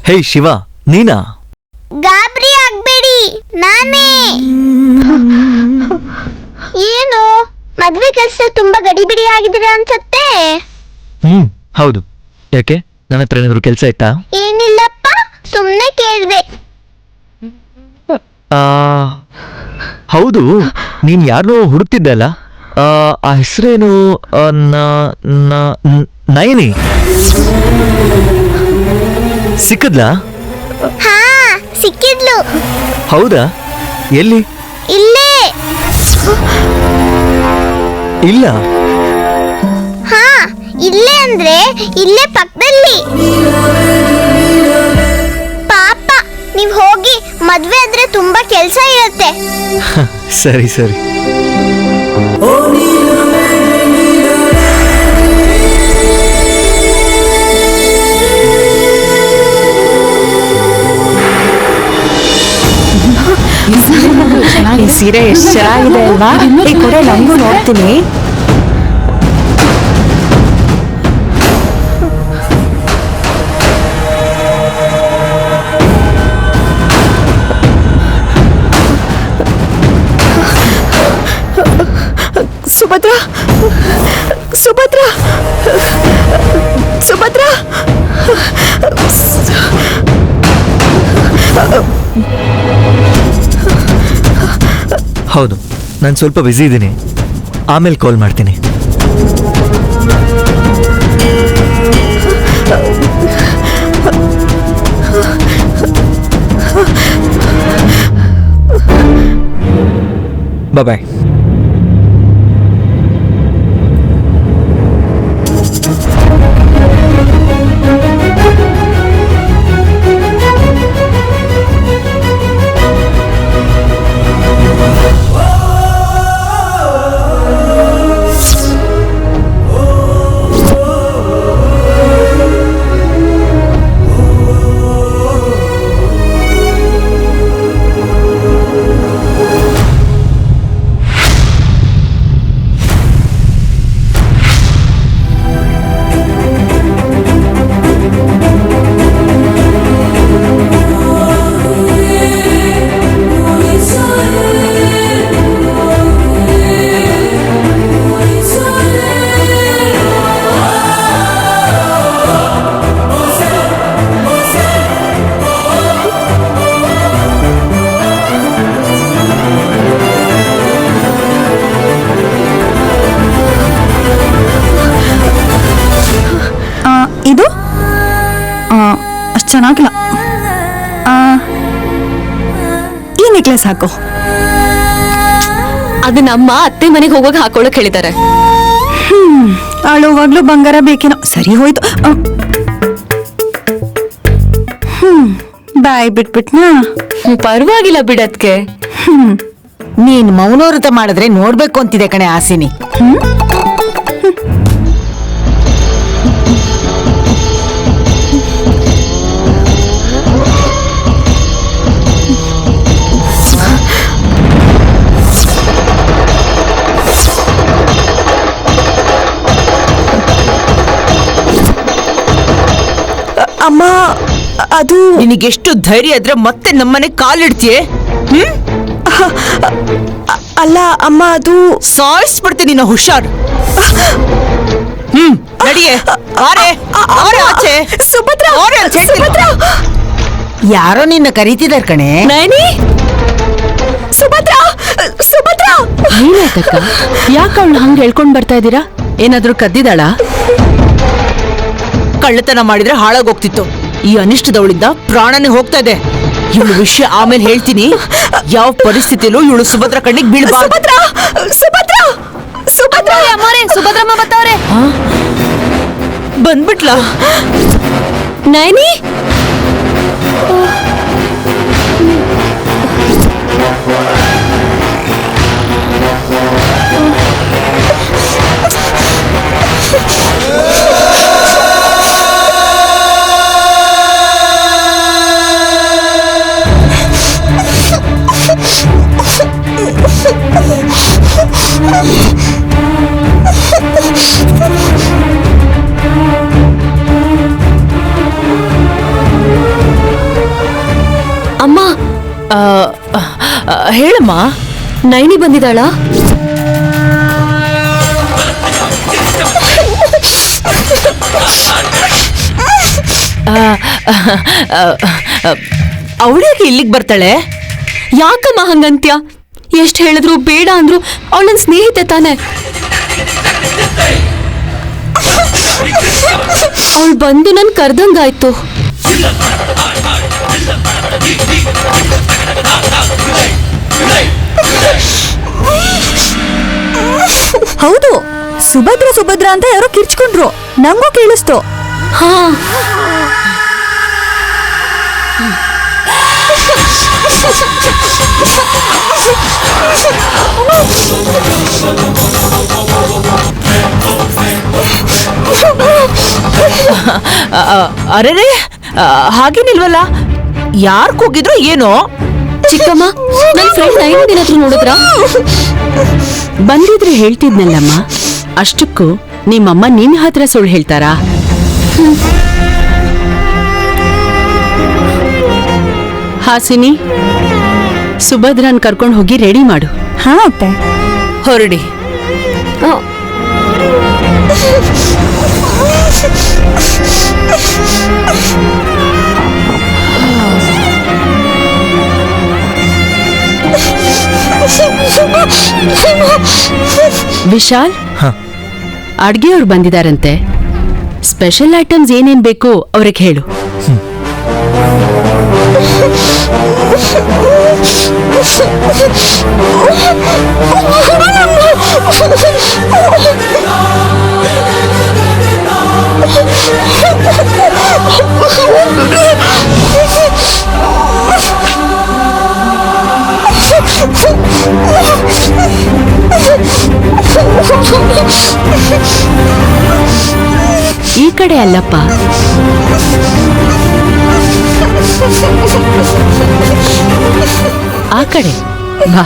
ಹೇ ಶಿವ, ನೀನಾ? ಗಾಬರಿ ಆಗ್ಬೇಡಿ, ನಾನೇ. ಏನು ಮದ್ವೆ ಕೆಲಸ ತುಂಬಾ ಗಡಿಬಿಡಿ ಆಗಿದ್ದೀರಾ ಅನ್ಸತ್ತೆ. ಹೌದು. ಯಾಕೆ, ನನ್ನ ಹತ್ರ ಏನಾದ್ರು ಕೆಲಸ ಇತ್ತಾ? ಏನಿಲ್ಲಪ್ಪ, ಸುಮ್ನೆ ಕೇಳ್ದೆ. ಹೌದು, ನೀನ್ ಯಾರನ್ನೋ ಹುಡುಕ್ತಿದ್ದೆ ಅಲ್ಲ, ಆ ಹೆಸರೇನು? ನಯನಿ ಸಿಕ್ಕದ್ಲಾ? ಹಾ, ಸಿಕ್ಕಿದ್ಲು. ಹೌದಾ? ಎಲ್ಲಿ? ಇಲ್ಲೇ. ಇಲ್ಲ. ಹಾ, ಇಲ್ಲೇ ಅಂದ್ರೆ ಇಲ್ಲೇ ಪಕ್ಕದಲ್ಲಿ. ಪಾಪ, ನೀವ್ ಹೋಗಿ, ಮದ್ವೆ ಆದ್ರೆ ತುಂಬಾ ಕೆಲ್ಸ ಇರುತ್ತೆ. ಸರಿ ಸರಿ. ಈ ಸೀರೆ ಎಷ್ಟು ಚೆನ್ನಾಗಿದೆ ಅಲ್ವಾ? ಈ ಕೊಡೆ ನಂಗೂ ನೋಡ್ತೀನಿ. ಸುಭದ್ರಾ, ಸುಭದ್ರಾ, ಸುಭದ್ರಾ. ಹೌದು, ನಾನು ಸ್ವಲ್ಪ ಬ್ಯುಸಿ ಇದ್ದೀನಿ, ಆಮೇಲೆ ಕಾಲ್ ಮಾಡ್ತೀನಿ. ಬಾಯ್. ಇದು ಅಷ್ಟು ಚೆನ್ನಾಗಿಲ್ಲ. ಈ ನೆಕ್ಲೆಸ್ ಹಾಕೋ. ಅದು ನಮ್ಮ ಅತ್ತೆ ಮನೆಗೆ ಹೋಗುವಾಗ ಹಾಕೊಳ್ಳಕ್ ಹೇಳಿದ್ದಾರೆ. ಅಳುವಾಗ್ಲೂ ಬಂಗಾರ ಬೇಕೇನೋ. ಸರಿ ಹೋಯ್ತು. ಬಾಯ್ ಬಿಟ್ಬಿಟ್ನಾ? ಪರವಾಗಿಲ್ಲ ಬಿಡತ್ಕೆ. ನೀನ್ ಮೌನವ್ರತ ಮಾಡಿದ್ರೆ ನೋಡ್ಬೇಕು ಅಂತಿದೆ ಕಣೆ ಆಸಿನಿ. ಅಮ್ಮ, ಅದು ನಿನಗೆಷ್ಟು ಧೈರ್ಯ ಇದ್ರೆ ಮತ್ತೆ ನಮ್ಮನೆ ಕಾಲಿಡ್ತೀಯೇ? ಅಲ್ಲ ಅಮ್ಮ, ಅದು ಸಾಯಿಸ್ಬಿಡ್ತೀನಿ ನಿನ್ನ. ಹುಷಾರ್. ನಡಿಯೇ. ಆಚೆ. ಸುಭದ್ರಾ, ಸುಭದ್ರಾ. ಯಾರೋ ನಿನ್ನ ಕರೀತಿದಾರ್ ಕಣೆ. ನಯನಿ, ಸುಭದ್ರಾ, ಸುಭದ್ರಾ. ಏನಾಯ್ತಕ್ಕ? ಯಾಕೆ ಅವಳು ಹಂಗೆ ಹೇಳ್ಕೊಂಡ್ ಬರ್ತಾ ಇದ್ದೀರಾ? ಏನಾದ್ರೂ ಕದ್ದಿದಾಳ? ಕಳ್ಳತನ ಮಾಡಿದ್ರೆ ಹಾಳಾಗೋಗ್ತಿತ್ತು. ಈ ಅನಿಷ್ಟದವಳಿಂದ ಪ್ರಾಣನೇ ಹೋಗ್ತಾ ಇದೆ. ಇವಳು ವಿಷಯ ಆಮೇಲೆ ಹೇಳ್ತೀನಿ. ಯಾವ ಪರಿಸ್ಥಿತಿಲೂ ಇವಳು ಸುಭದ್ರ ಕಣ್ಣಿಗೆ ಬೀಳ್ಬಾರ್ದು. ಸುಭದ್ರಾ, ಸುಭದ್ರಾ, ಸುಭದ್ರಾ. ಸುಭದ್ರಮ್ಮ ಬರ್ತಾವ್ರೆ. ಬಂದ್ಬಿಟ್ಲಾ? ನಯನಿ, ಹೇಳಮ್ಮ. ನೈನಿ ಬಂದಿದ್ದಾಳ? ಅವಳಿಗೆ ಇಲ್ಲಿಗೆ ಬರ್ತಾಳೆ? ಯಾಕಮ್ಮ ಹಂಗಂತ್ಯ? ಎಷ್ಟ್ ಹೇಳಿದ್ರು ಬೇಡ ಅಂದ್ರು ಅವಳ ನನ್ ಸ್ನೇಹಿತೆ ತಾನೆ. ಅವಳು ಬಂದು ನನ್ ಕರ್ದಂಗಾಯ್ತು. ಹೌದು, ಸುಭದ್ರ ಸುಭದ್ರ ಅಂತ ಯಾರೋ ಕಿರ್ಚ್ಕೊಂಡ್ರು, ನಂಗೂ ಕೇಳಿಸ್ತು. ಹಾ, ಅರೆರೆ, ಹಾಗೇನಿಲ್ವಲ್ಲ. ಯಾರ್ ಕೂಗಿದ್ರು ಏನೋ? ಚಿಕ್ಕಮ್ಮ, ನನ್ ಫ್ರೆಂಡ್ ನೈನಿ ದಿನತ್ರ ನೋಡಿದ್ರ? ಬಂದಿದ್ರೆ ಹೇಳ್ತಿದ್ನಲ್ಲಮ್ಮ. ಅಷ್ಟಕ್ಕೂ ನಿಮ್ಮಮ್ಮ ನಿನ್ ಹತ್ರ ಸುಳ್ಳು ಹೇಳ್ತಾರಾ? ಹಾಸಿನಿ, ಸುಭದ್ರನ್ ಕರ್ಕೊಂಡು ಹೋಗಿ ರೆಡಿ ಮಾಡು. ಹಾ ಅತ್ತೆ. ಹೊರಡಿ. ವಿಶಾಲ್, ಹ. ಅಡ್ಗೆಯವ್ರು ಬಂದಿದಾರಂತೆ. ಸ್ಪೆಷಲ್ ಐಟಮ್ಸ್ ಏನೇನ್ ಬೇಕು ಅವ್ರಿಗೆ ಹೇಳು. ಈ ಕಡೆ ಅಲ್ಲಪ್ಪ, ಆ ಕಡೆ ಬಾ.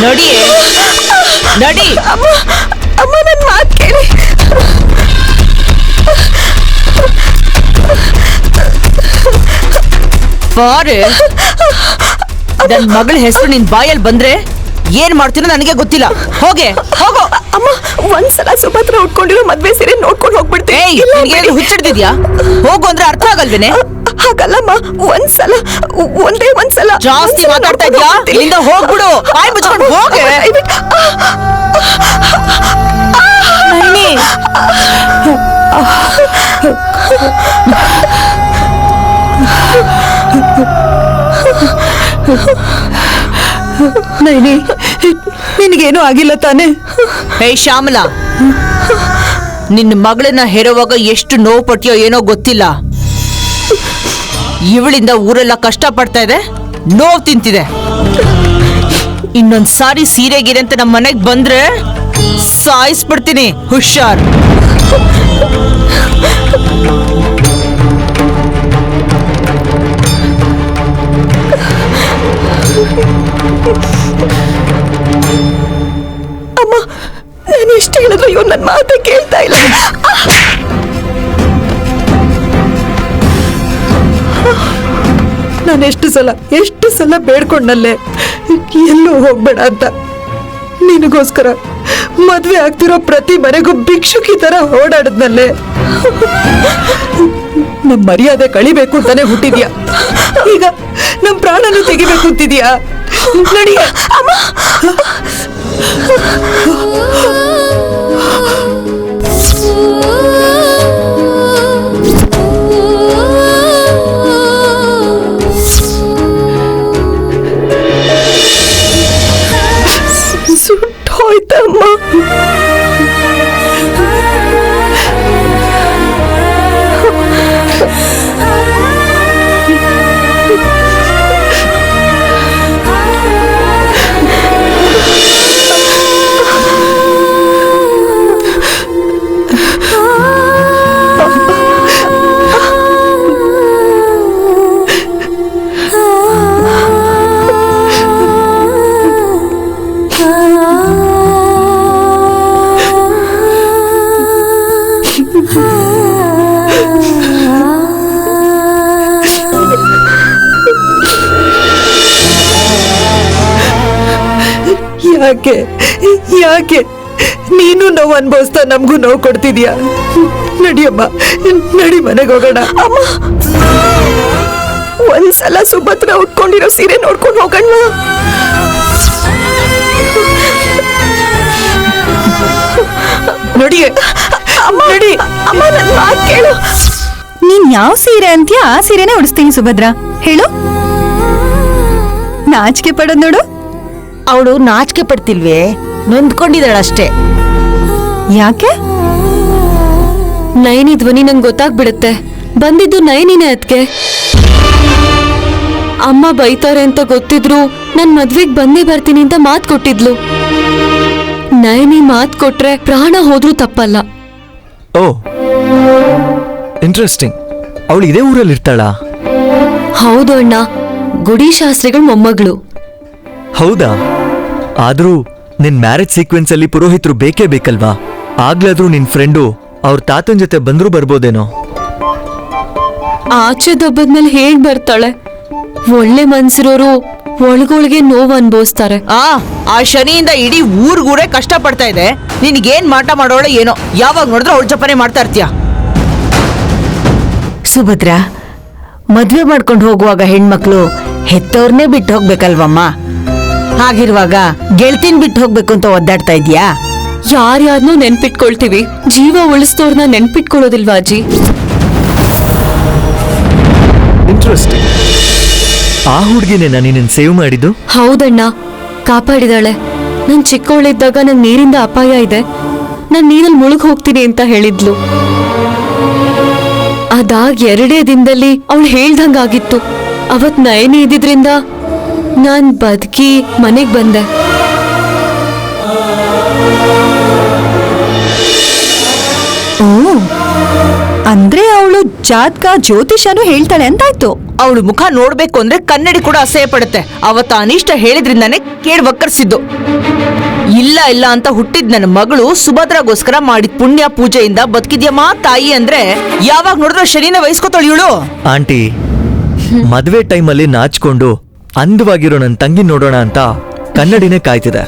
ನಡಿ ನಡಿ. ಅಮ್ಮ ನನ್ ಮಾತ್ ಕೇಳಿ. ಬಾರೆ, ನನ್ ಮಗಳ ಹೆಸರು ನಿನ್ ಬಾಯಲ್ಲಿ ಬಂದ್ರೆ ಏನ್ ಮಾಡ್ತೀನೋ ನನಗೆ ಗೊತ್ತಿಲ್ಲ. ಹೋಗೆ, ಹೋಗೋ. ಅಮ್ಮ, ಒಂದ್ಸಲ ಸುಭದ್ರ ಉಟ್ಕೊಂಡಿರೋ ಮದ್ವೆ ಸೀರೆ ನೋಡ್ಕೊಂಡು ಹೋಗ್ಬಿಡ್ತೀನಿ. ಏಯ್, ನಿನ್ಗೆ ಹುಚ್ಚಿಡ್ದಿದ್ಯಾ? ಹೋಗು ಅಂದ್ರೆ ಅರ್ಥ ಆಗಲ್ವೇನೆ? ಹಾಗಲ್ಲಮ್ಮ, ಒಂದೇ ಒಂದ್ಸಲ. ಜಾಸ್ತಿ ಮಾತಾಡ್ತಾ ಇದ್ಯಾ? ಇಲ್ಲಿಂದ ಹೋಗ್ಬಿಡು. ಬಾಯ್ ಮುಚ್ಕೊಂಡು ಹೋಗೆ. ನೈನಿ, ನೈನಿ, ನಿನಗೇನು ಆಗಿಲ್ಲ ತಾನೆ? ಹೇ ಶ್ಯಾಮಲಾ, ನಿನ್ನ ಮಗಳನ್ನ ಹೆರುವಾಗ ಎಷ್ಟು ನೋವು ಪಟ್ಟಿಯೋ ಏನೋ ಗೊತ್ತಿಲ್ಲ. ಇವಳಿಂದ ಊರೆಲ್ಲ ಕಷ್ಟ ಪಡ್ತಾ ಇದೆ, ನೋವು ತಿಂತಿದೆ. ಇನ್ನೊಂದ್ ಸಾರಿ ಸೀರೆ ಗೀರೆ ಅಂತ ನಮ್ಮ ಮನೆಗ್ ಬಂದ್ರೆ ಸಾಯಿಸ್ಬಿಡ್ತೀನಿ. ಹುಷಾರ್. ಅಮ್ಮ, ನಾನು ಎಷ್ಟು ಹೇಳಿದ್ರು ಇವ್ರು ನನ್ನ ಮಾತೇ ಕೇಳ್ತಾ ಇಲ್ಲ. ನಾನು ಎಷ್ಟು ಸಲ ಬೇಡ್ಕೊಂಡಲ್ಲೇ ಎಲ್ಲೂ ಹೋಗ್ಬೇಡ ಅಂತ. ನಿನಗೋಸ್ಕರ ಮದ್ವೆ ಆಗ್ತಿರೋ ಪ್ರತಿ ಮನೆಗೂ ಭಿಕ್ಷುಕಿ ತರ ಓಡಾಡದ್ನಲ್ಲೇ. ನಮ್ ಮರ್ಯಾದೆ ಕಳಿಬೇಕು ಅಂತಾನೆ ಹುಟ್ಟಿದ್ಯಾ, ಈಗ ನಮ್ ಪ್ರಾಣನು ತೆಗಿಬೇಕು ಅಂತಿದ್ಯಾ? ನಡಿಯ ಅಮ್ಮ. ಸುಟ್ಟೋಯ್ತಮ್ಮ. ಯಾಕೆ ಯಾಕೆ ನೀನು ನೋವು ಅನ್ಭವಿಸ್ತಾ ನಮಗೂ ನೋವು ಕೊಡ್ತಿದ್ಯಾ? ನಡಿಯಮ್ಮ, ನಡಿ ಮನೆಗೆ ಹೋಗೋಣ. ಅಮ್ಮ, ಒಂದ್ಸಲ ಸುಭದ್ರ ಉಟ್ಕೊಂಡಿರೋ ಸೀರೆ ನೋಡ್ಕೊಂಡು ಹೋಗೋಣ. ನಡಿಯೇ, ನಡಿ. ಅಮ್ಮ, ನನ್ ಮಾತ್ ಕೇಳು. ನೀನ್ ಯಾವ ಸೀರೆ ಅಂತೀಯ ಆ ಸೀರೆನೇ ಉಡಿಸ್ತೀನಿ ಸುಭದ್ರ. ಹೇಳು. ನಾಚಿಕೆ ಪಡೋದ್ ನೋಡು. ಅವಳು ನಾಚಿಕೆ ಪಡ್ತಿಲ್ವೇ, ನೊಂದ್ಕೊಂಡಿದ್ದಾಳಷ್ಟೇ. ಯಾಕೆ? ನಯನಿ ಧ್ವನಿ ನಂಗೆ ಗೊತ್ತಾಗ್ಬಿಡುತ್ತೆ. ಬಂದಿದ್ದು ನಯನಿನೇ ಅದ್ಕೆ. ಅಮ್ಮ ಬೈತಾರೆ ಅಂತ ಗೊತ್ತಿದ್ರು ನನ್ ಮದ್ವೆಗ್ ಬಂದೇ ಬರ್ತೀನಿ ಅಂತ ಮಾತ್ ಕೊಟ್ಟಿದ್ಲು. ನಯನಿ ಮಾತ್ ಕೊಟ್ರೆ ಪ್ರಾಣ ಹೋದ್ರೂ ತಪ್ಪಲ್ಲ. ಓ, ಇಂಟ್ರೆಸ್ಟಿಂಗ್. ಅವಳು ಇದೇ ಊರಲ್ಲಿ ಇರ್ತಾಳಾ? ಹೌದು ಅಣ್ಣ, ಗುಡಿ ಶಾಸ್ತ್ರಿಗಳ ಮೊಮ್ಮಗಳು. ಹೌದಾ? ಆದ್ರೂ ನಿನ್ ಮ್ಯಾರೇಜ್ ಸೀಕ್ವೆನ್ಸ್ ಅಲ್ಲಿ ಪುರೋಹಿತರು ಬೇಕೇ ಬೇಕಲ್ವಾ? ಆಗ್ಲಾದ್ರೂ ನಿನ್ ಫ್ರೆಂಡು ಅವ್ರ ತಾತನ್ ಜೊತೆ ಬಂದ್ರೂ ಬರ್ಬೋದೇನೋ. ಆಚೆ ದಬ್ಬದ್ಮೇಲೆ ಹೇಗ್ ಬರ್ತಾಳೆ? ಒಳ್ಳೆ ಮನ್ಸಿರೋರು ಒಳಗೊಳಗೆ ನೋವು ಅನ್ಭವಿಸ್ತಾರೆ. ಆ ಶನಿಯಿಂದ ಇಡೀ ಊರ್ಗೂರೇ ಕಷ್ಟ ಪಡ್ತಾ ಇದೆ. ನಿನ್ಗೇನ್ ಮಾಟ ಮಾಡೋಳ ಏನೋ, ಯಾವಾಗ ನೋಡಿದ್ರೆ ಅವಳ ಜಪನೆ ಮಾಡ್ತಾ ಇರ್ತೀಯ. ಸುಭದ್ರ, ಮದ್ವೆ ಮಾಡ್ಕೊಂಡು ಹೋಗುವಾಗ ಹೆಣ್ಮಕ್ಳು ಹೆತ್ತವ್ರನ್ನೇ ಬಿಟ್ಟು ಹೋಗ್ಬೇಕಲ್ವಮ್ಮ? ಹಾಗಿರುವಾಗ ಗೆಳ್ತಿನ್ ಬಿಟ್ಟು ಹೋಗ್ಬೇಕು ಅಂತ ಒದ್ದಾಡ್ತಾ ಇದ್ಯಾ? ಯಾರ್ಯಾರನ್ನೂ ನೆನ್ಪಿಟ್ಕೊಳ್ತೀವಿ, ಜೀವ ಉಳಿಸ್ತೋರ್ನ ನೆನ್ಪಿಟ್ಕೊಳ್ಳೋದಿಲ್ವಾ ಅಜ್ಜಿ? ಇಂಟ್ರೆಸ್ಟಿಂಗ್. ಆ ಹುಡ್ಗಿನೇ ನಿನ್ನ ಸೇವ್ ಮಾಡಿದ್ದು? ಹೌದಣ್ಣ, ಕಾಪಾಡಿದಾಳೆ. ನಾನ್ ಚಿಕ್ಕವಳಿದ್ದಾಗ ನಂಗೆ ನೀರಿಂದ ಅಪಾಯ ಇದೆ, ನಾನ್ ನೀರಲ್ಲಿ ಮುಳುಗ್ ಹೋಗ್ತೀನಿ ಅಂತ ಹೇಳಿದ್ಲು. ಅದಾಗ್ 2 ದಿನದಲ್ಲಿ ಅವಳು ಹೇಳ್ದಂಗಾಗಿತ್ತು. ಅವತ್ ನಯನಿ ಇದ್ದಿದ್ರಿಂದ ನಾನ್ ಬದುಕಿ ಮನೆಗ್ ಬಂದೆ. ಓ, ಅಂದ್ರೆ ಅವಳು ಜಾತಕ ಜ್ಯೋತಿಷನು ಹೇಳ್ತಾಳೆ ಅಂತಾಯ್ತು. ಅವಳು ಮುಖ ನೋಡ್ಬೇಕು ಅಂದ್ರೆ ಕನ್ನಡಿ ಕೂಡ ಅಸಹ್ಯ ಪಡುತ್ತೆ. ಅವತ್ತ ಅನಿಷ್ಟ ಹೇಳಿದ್ರಿಂದಾನೆ ಕೇಳ್ವಕ್ಕರ್ಸಿದ್ದು. ಇಲ್ಲ ಇಲ್ಲ ಅಂತ ಹುಟ್ಟಿದ್ ನನ್ನ ಮಗಳು ಸುಭದ್ರಗೋಸ್ಕರ ಮಾಡಿದ ಪುಣ್ಯ ಪೂಜೆಯಿಂದ ಬದುಕಿದ್ಯಮ್ಮ ತಾಯಿ ಅಂದ್ರೆ ಯಾವಾಗ ನೋಡಿದ್ರೆ ಶರೀನ ವಹಿಸ್ಕೊತಾಳ ಇವಳು. ಆಂಟಿ, ಮದ್ವೆ ಟೈಮಲ್ಲಿ ನಾಚ್ಕೊಂಡು ಅಂದವಾಗಿರೋ ನನ್ನ ತಂಗಿ ನೋಡೋಣ ಅಂತ ಕನ್ನಡಿನೇ ಕಾಯ್ತಿದೆ.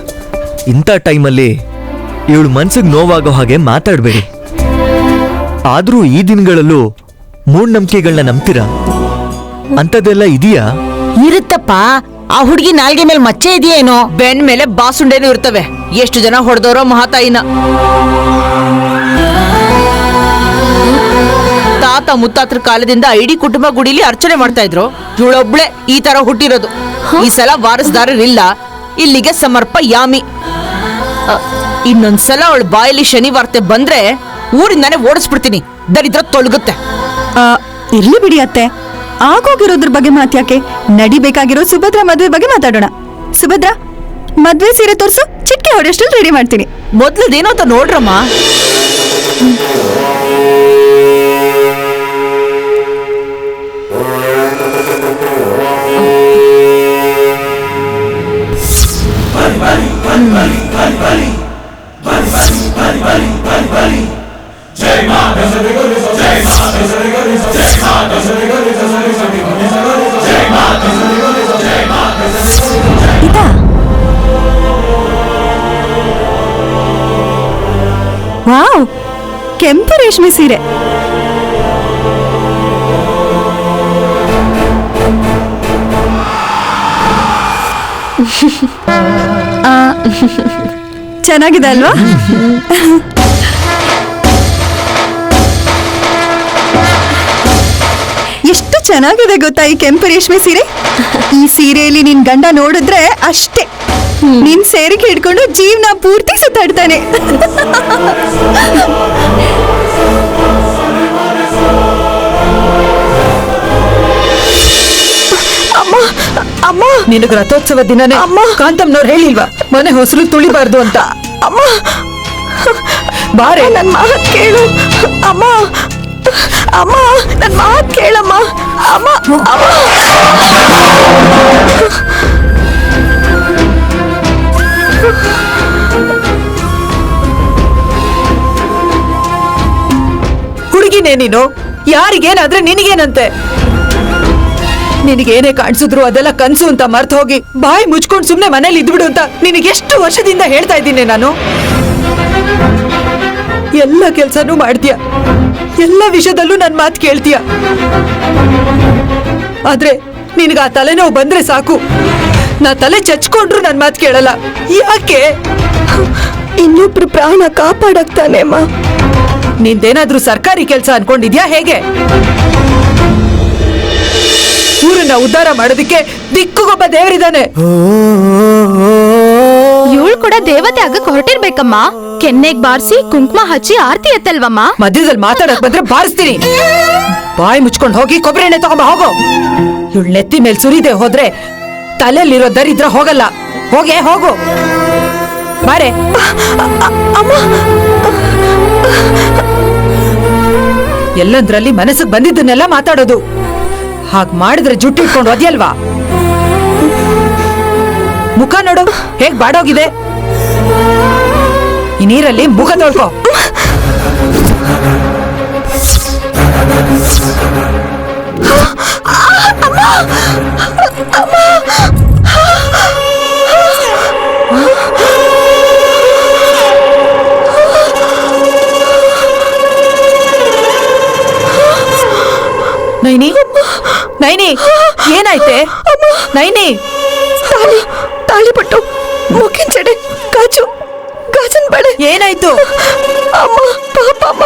ಇಂಥ ಟೈಮಲ್ಲಿ ಇವಳು ಮನ್ಸಿಗೆ ನೋವಾಗೋ ಹಾಗೆ ಮಾತಾಡ್ಬೇಡಿ. ಆದ್ರೂ ಈ ದಿನಗಳಲ್ಲೂ ಮೂಢನಂಬಿಕೆಗಳನ್ನ ನಂಬ್ತೀರಾ? ಅಂತದೆಲ್ಲ ಇದೆಯಾ? ಇರುತ್ತಪ್ಪ. ಆ ಹುಡುಗಿ ನಾಲ್ಗೆ ಮೇಲೆ ಮಚ್ಚೆ ಇದೆಯೇನೋ, ಬೆನ್ ಮೇಲೆ ಬಾಸುಂಡೇನೂ ಇರ್ತವೆ. ಎಷ್ಟು ಜನ ಹೊಡೆದವರೋ ಮಹಾತಾಯಿನ. ತಾತ ಮುತ್ತಾತ್ರ ಕಾಲದಿಂದ ಇಡೀ ಕುಟುಂಬ ಗುಡಿಲಿ ಅರ್ಚನೆ ಮಾಡ್ತಾ ಇದ್ರು. ಇವಳೊಬ್ಳೆ ಈ ತರ ಹುಟ್ಟಿರೋದು. ಈ ಸಲ ವಾರಸ್ದಾರರಿಲ್ಲ, ಇಲ್ಲಿಗೆ ಸಮರ್ಪ ಯಾಮಿ. ಇನ್ನೊಂದ್ಸಲ ಅವಳ ಬಾಯಲ್ಲಿ ಶನಿವಾರ್ತೆ ಬಂದ್ರೆ ಊರಿಂದಾನೆ ಓಡಿಸ್ಬಿಡ್ತೀನಿ. ದರಿದ್ರ ತೊಳಗುತ್ತೆ. ಇರ್ಲಿ ಬಿಡಿ ಅತ್ತೆ, ಆಗೋಗಿರೋದ್ರ ಬಗ್ಗೆ ಮಾತ್ಯಾಕೆ? ನಡಿಬೇಕಾಗಿರೋ ಸುಭದ್ರ ಮದ್ವೆ ಬಗ್ಗೆ ಮಾತಾಡೋಣ. ಸುಭದ್ರ, ಮದ್ವೆ ಸೀರೆ ತೋರ್ಸು, ಚಿಟ್ಕೆ ಹೊಡೆಯಷ್ಟಲ್ಲಿ ರೆಡಿ ಮಾಡ್ತೀನಿ. ಮೊದ್ಲದೇನೋ ಅಂತ ನೋಡ್ರಮ್ಮ. ಇದಾ? ವಾವ್, ಕೆಂಪು ರೇಷ್ಮೆ ಸೀರೆ. ಚೆನ್ನಾಗಿದೆ ಅಲ್ವಾ? ಎಷ್ಟು ಚೆನ್ನಾಗಿದೆ ಗೊತ್ತಾ ಈ ಕೆಂಪು ರೇಷ್ಮೆ ಸೀರೆ? ಈ ಸೀರೆಯಲ್ಲಿ ನಿನ್ ಗಂಡ ನೋಡಿದ್ರೆ ಅಷ್ಟೇ, ನಿನ್ ಸೇರಿಗೆ ಹಿಡ್ಕೊಂಡು ಜೀವನ ಪೂರ್ತಿ ಸುತ್ತಾಡ್ತಾನೆ. ಅಮ್ಮ, ನಿನಗೆ ರಥೋತ್ಸವ ದಿನನೇ ಕಾಂತಮ್ನವ್ರು ಹೇಳಿಲ್ವಾ ಮನೆ ಹೊಸಲು ತುಳಿಬಾರ್ದು ಅಂತ? ಅಮ್ಮ, ಬಾರೆ, ನನ್ ಮಾತ್ ಕೇಳು. ಅಮ್ಮ, ಅಮ್ಮ, ನನ್ ಮಾತ್ ಕೇಳಮ್ಮ. ಅಮ್ಮ, ಅಮ್ಮ. ಹುಡುಗಿನೇ ನೀನು, ಯಾರಿಗೇನಾದ್ರೆ ನಿನಗೇನಂತೆ? ನಿನಗೇನೇ ಕಾಣಿಸಿದ್ರು ಅದೆಲ್ಲ ಕನ್ಸು ಅಂತ ಮರ್ತ್ ಹೋಗಿ ಬಾಯಿ ಮುಚ್ಕೊಂಡು ಸುಮ್ನೆ ಮನೇಲಿ ಇದ್ಬಿಡು ಅಂತ ನಿನಗೆಷ್ಟು ವರ್ಷದಿಂದ ಹೇಳ್ತಾ ಇದ್ದೀನಿ ನಾನು. ಎಲ್ಲ ಕೆಲ್ಸನೂ ಮಾಡ್ತೀಯ, ಎಲ್ಲ ವಿಷಯದಲ್ಲೂ ನನ್ ಮಾತು ಕೇಳ್ತೀಯ. ಆದ್ರೆ ನಿನಗ ಆ ತಲೆನೋವು ಬಂದ್ರೆ ಸಾಕು, ನಾ ತಲೆ ಚಚ್ಕೊಂಡ್ರು ನನ್ ಮಾತು ಕೇಳಲ್ಲ. ಯಾಕೆ? ಇನ್ನೊಬ್ರು ಪ್ರಾಣ ಕಾಪಾಡಕ್ತಾನೆ ಅಮ್ಮ. ನಿಂದೇನಾದ್ರೂ ಸರ್ಕಾರಿ ಕೆಲಸ ಅನ್ಕೊಂಡಿದ್ಯಾ ಹೇಗೆ? ಊರನ್ನ ಉದ್ಧಾರ ಮಾಡೋದಕ್ಕೆ ದಿಕ್ಕುಗೊಬ್ಬ ದೇವರಿದ್ದಾನೆ. ಇವಳು ಕೂಡ ದೇವತೆ ಆಗಕ್ ಹೊರಟಿರ್ಬೇಕಮ್ಮ. ಕೆನ್ನೆಗ್ ಬಾರಿಸಿ ಕುಂಕುಮ ಹಚ್ಚಿ ಆರ್ತಿ ಎತ್ತಲ್ವಮ್ಮ. ಮಧ್ಯದಲ್ಲಿ ಮಾತಾಡಕ್ ಬಂದ್ರೆ ಬಾರಿಸ್ತೀನಿ. ಬಾಯಿ ಮುಚ್ಕೊಂಡು ಹೋಗಿ ಕೊಬ್ಬರಿ ಎಣ್ಣೆ ತಗೊಂಬ ಹೋಗೋ. ಇವಳು ನೆತ್ತಿ ಮೇಲೆ ಸುರಿದೆ ಹೋದ್ರೆ ತಲೆಯಲ್ಲಿರೋ ದರಿದ್ರ ಹೋಗಲ್ಲ. ಹೋಗೆ ಹೋಗು ಬಾರೆ. ಎಲ್ಲಂದ್ರಲ್ಲಿ ಮನಸ್ಸಿಗೆ ಬಂದಿದ್ದನ್ನೆಲ್ಲ ಮಾತಾಡೋದು. ಹಾಗ್ ಮಾಡಿದ್ರೆ ಜುಟ್ಟು ಇಟ್ಕೊಂಡು ಒದ್ಯಲ್ವಾ? ಮುಖ ನೋಡು ಹೇಗ್ ಬಾಡೋಗಿದೆ. ಈ ನೀರಲ್ಲಿ ಮುಖ ತೊಳ್ಕೊ. ನೈನಿ, ನೈನಿ, ಏನಾಯ್ತೆ? ನೈನಿ, ತಾಳಿ ಪಟ್ಟು ಮುಖಿನ ಜಡೆ ಗಾಜು ಗಾಜನ್ ಬಳೆ. ಏನಾಯ್ತು? ಅಮ್ಮ ಪಾಪ ಅಮ್ಮ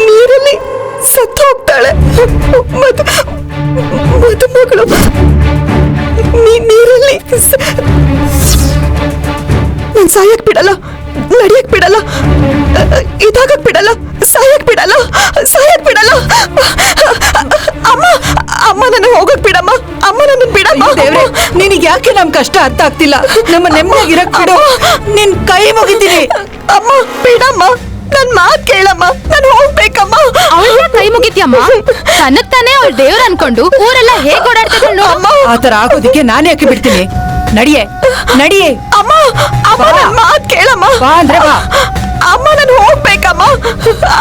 ನೀರಲ್ಲಿ ಸತ್ತು ಹೋಗ್ತಾಳೆ. ಮದುಮಗಳು ನೀರಲ್ಲಿ ನನ್ ಸಾಯಕ್ ಬಿಡಲ್ಲ, ನಡಿಯಕ್ ಬಿಡಲ್ಲ, ಇದಾಗಕ್ ಬಿಡಲ್ಲ, ಸಾಯಕ್ ಬಿಡಲ್ಲ, ಸಾಯಕ್ ಬಿಡಲ್ಲ. ಅಮ್ಮ ಅಮ್ಮ ನನ್ನ ಹೋಗಕ್ ಬಿಡಮ್ಮ, ಅಮ್ಮ ನನ್ನ ಬಿಡಮ್ಮ. ದೇವ್ರೆ, ನಿನಗೆ ಯಾಕೆ ನಮ್ ಕಷ್ಟ ಅರ್ಥ ಆಗ್ತಿಲ್ಲ? ನಮ್ಮ ನೆಮ್ಮದಿಗಿರಕ್ ಬಿಡು, ನಿನ್ ಕೈ ಮುಗಿತೀನಿ. ಅಮ್ಮ ಬಿಡಮ್ಮ, ನನ್ ಮಾತ್ ಕೇಳಮ್ಮ, ನಾನು ಹೋಗ್ಬೇಕಮ್ಮ. ಅವಳ ಕೈ ಮುಗಿತ್ಯಮ್ಮ. ತನಗ್ ತಾನೇ ಅವಳು ದೇವ್ರ ಅನ್ಕೊಂಡು ಊರೆಲ್ಲ ಹೇಗ್ ಓಡಾಡ್ತಿದ್ರು ನೋಡು. ಆತರ ಆಗೋದಿಕ್ಕೆ ನಾನು ಯಾಕೆ ಬಿಡ್ತೀನಿ? ನಡಿಯೇ ನಡಿಯೇ. ಅಮ್ಮ ಅಮ್ಮ ನನ್ ಮಾತ್ ಕೇಳಮ್ಮ. ಬಾ ಅಂದ್ರೆ ಬಾ. ಅಮ್ಮ ನಾನು ಹೋಗ್ಬೇಕಮ್ಮ.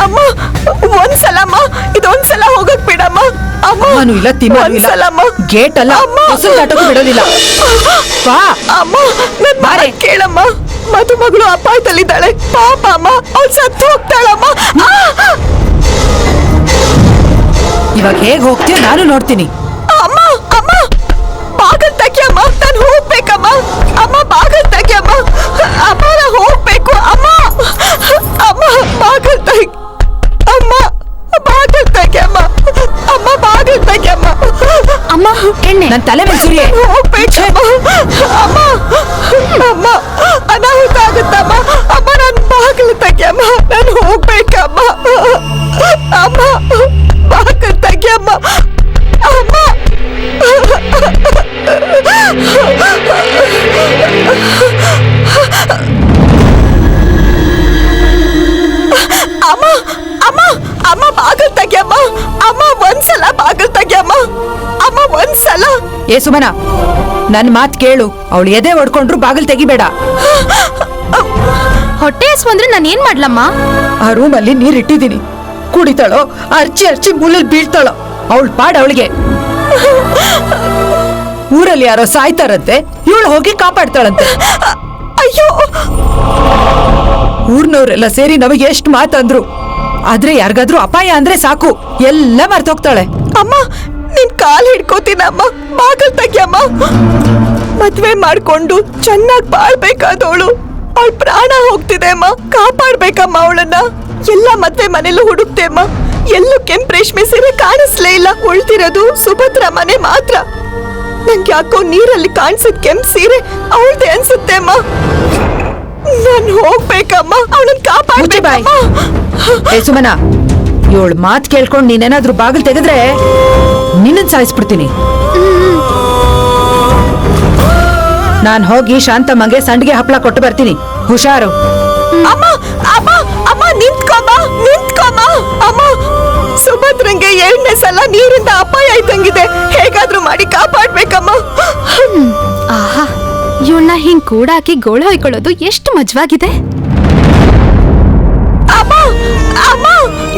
ಅಮ್ಮ ಒಂದ್ಸಲಮ್ಮ, ಇದೊಂದ್ಸಲ ಹೋಗಕ್ ಬಿಡಮ್ಮ. ಅಮ್ಮ ನಾನು ಇಲ್ಲ, ತಿಮ್ಮನು ಇಲ್ಲ. ಒಂದ್ಸಲಮ್ಮ. ಗೇಟ್ ಅಲ್ಲ, ಹೊಸಲ್ ದಾಟಕ್ಕೂ ಬಿಡೋದಿಲ್ಲ. ಬಾ ಅಮ್ಮ ನನ್ ಮಾತ್ ಕೇಳಮ್ಮ. ಮದುಮಗಳು ಅಪಾಯದಲ್ಲಿದ್ದಾಳೆ ಪಾಪ ಅಮ್ಮ, ಅವ್ಳು ಸತ್ತು ಹೋಗ್ತಾಳಮ್ಮ. ಇವಾಗ ಹೇಗ್ ಹೋಗ್ತೀಯ ನಾನು ನೋಡ್ತೀನಿ. ಅಮ್ಮ ಅಮ್ಮ ಬಾಗಲ್ ತೆಗಿಯಮ್ಮ, ನಾನು ಹೋಗ್ಬೇಕಮ್ಮ. ಅಮ್ಮ ಬಾಗಲ್ ತೆಗಿಯಮ್ಮ. ಅಮ್ಮ ನಾ ಹೋಗ್ಬೇಕು ಅಮ್ಮ. ಅಮ್ಮ ಬಾಗಲ್ ತೆಗಿ. ಅಮ್ಮ ಬಾಗಲ್ ತೆಗಿಯಮ್ಮ. ಅಮ್ಮ ಬಾಗಲ್ ತೆಗಿಯಮ್ಮ. ಅಮ್ಮ ಎಣ್ಣೆ. ನನ್ ತಲೆ ಮೇಲೆ ಸುರಿಯೇ. ಹೋಗ್ಬೇಕಮ್ಮ. ಅಮ್ಮ ಅಮ್ಮ ಅನಾಹುತ ಆಗುತ್ತಮ್ಮ. ಅಮ್ಮ ನನ್ ಬಾಗಲ್ ತೆಗಿಯಮ್ಮ, ನಾನು ಹೋಗ್ಬೇಕಮ್ಮ. ಅಮ್ಮ ಬಾಗಲ್ ತೆಗಿಯಮ್ಮ. ಅಮ್ಮ ಅಮ್ಮ ಅಮ್ಮ ಅಮ್ಮ ಬಾಗಲ್ ತೆಗಿಯಮ್ಮ. ಅಮ್ಮ ಒಂದ್ಸಲ ಬಾಗಲ್ ತೆಗಿಯಮ್ಮ. ಅಮ್ಮ ಒಂದ್ಸಲ. ಏ ಸುಮನ, ನನ್ ಮಾತ್ ಕೇಳು. ಅವಳು ಎದೆ ಹೊಡ್ಕೊಂಡ್ರು ಬಾಗಿಲ್ ತೆಗಿಬೇಡ. ಹೊಟ್ಟೆ ಹಸ್ವಂದ್ರೆ ನಾನು ಏನ್ ಮಾಡ್ಲಮ್ಮ? ಆ ರೂಮಲ್ಲಿ ನೀರ್ ಇಟ್ಟಿದ್ದೀನಿ, ಕುಡಿತಾಳೋ ಅರ್ಚಿ ಅರ್ಚಿ ಮೂಲೆಲ್ ಬೀಳ್ತಾಳೋ, ಅವಳ ಪಾಡ್ ಅವಳಿಗೆ. ಊರಲ್ಲಿ ಯಾರೋ ಸಾಯ್ತಾರಂತೆ, ಇವಳು ಹೋಗಿ ಕಾಪಾಡ್ತಾಳಂತೆ. ಅಯ್ಯೋ, ಊರ್ನವ್ರೆಲ್ಲ ಸೇರಿ ನಮಗೆ ಎಷ್ಟು ಮಾತಂದ್ರು, ಆದ್ರೆ ಯಾರಿಗಾದ್ರೂ ಅಪಾಯ ಅಂದ್ರೆ ಸಾಕು ಎಲ್ಲ ಮರ್ತೋಗ್ತಾಳೆ. ಅಮ್ಮ ನಿನ್ ಕಾಲ್ ಹಿಡ್ಕೋತೀನಮ್ಮ, ಬಾಗಲ್ ತೆಗಿಯಮ್ಮ. ಮದ್ವೆ ಮಾಡ್ಕೊಂಡು ಚೆನ್ನಾಗ್ ಬಾಳ್ಬೇಕಾದವಳು, ಅವಳ ಪ್ರಾಣ ಹೋಗ್ತಿದೆ ಅಮ್ಮ, ಕಾಪಾಡ್ಬೇಕಮ್ಮ ಅವಳನ್ನ. ಎಲ್ಲ ಮದ್ವೆ ಮನೇಲೂ ಹುಡುಕ್ತೆ ಅಮ್ಮ, ಎಲ್ಲೂ ಕೆಂಪ್ ರೇಷ್ಮೆ ಸೀರೆ ಕಾಣಿಸ್ಲೇ ಇಲ್ಲ. ಉಳ್ತಿರೋದು ಸುಭದ್ರ ಮನೆ ಮಾತ್ರ. ನಂಗೆ ಯಾಕೋ ನೀರಲ್ಲಿ ಕಾಣಿಸಿದ್ ಕೆಂಪ್ ಸೀರೆ ಅವಳದೇ ಅನ್ಸುತ್ತೆ ಅಮ್ಮ. ನಾನ್ ಹೋಗ್ಬೇಕಮ್ಮ, ಅವಳನ್ನ ಕಾಪಾಡ್ಬೇಕಮ್ಮ. ಏ ಸುಮನ, ಇವಳು ಮಾತ್ ಕೇಳ್ಕೊಂಡು ನೀನೇನಾದ್ರೂ ಬಾಗಿಲ್ ತೆಗೆದ್ರೆ ನಿನ್ನನ್ ಸಾಯಿಸ್ಬಿಡ್ತೀನಿ. ನಾನ್ ಹೋಗಿ ಶಾಂತಮ್ಮಗೆ ಸಂಡಿಗೆ ಹಪ್ಪಳ ಕೊಟ್ಟು ಬರ್ತೀನಿ, ಹುಷಾರು. ಅಮ್ಮ ಅಮ್ಮ ಅಮ್ಮ ನಿಂತ್ಕೊಮ್ಮ, ನಿಂತ್ಕೊಮ್ಮ. ಅಮ್ಮ ಸುಭದ್ರಂಗೆ 2ನೇ ಸಲ ನೀರಿಂದ ಅಪಾಯ ಇದ್ದಂಗಿದೆ, ಹೇಗಾದ್ರೂ ಮಾಡಿ ಕಾಪಾಡ್ಬೇಕಮ್ಮ. ಆಹಾ, ಇವಳನ್ನ ಹಿಂಗ್ ಕೂಡ ಹಾಕಿ ಗೋಳು ಹೊಯ್ಕೊಳ್ಳೋದು ಎಷ್ಟು ಮಜವಾಗಿದೆ. ಅಮ್ಮ ಅಮ್ಮ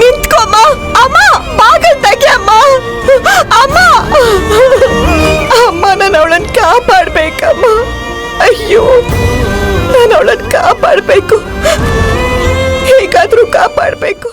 ನಿಂತ್ಕೊಮ್ಮ. ಅಮ್ಮ ಬಾಗಲ್ ತೆಗಿಯಮ್ಮ. ಅಮ್ಮ ಅವಳನ್ನ ಕಾಪಾಡ್ಬೇಕಮ್ಮ. ಅಯ್ಯೋ, ನಾನು ಅವಳನ್ನ ಕಾಪಾಡ್ಬೇಕು, ಹೇಗಾದ್ರೂ ಕಾಪಾಡ್ಬೇಕು.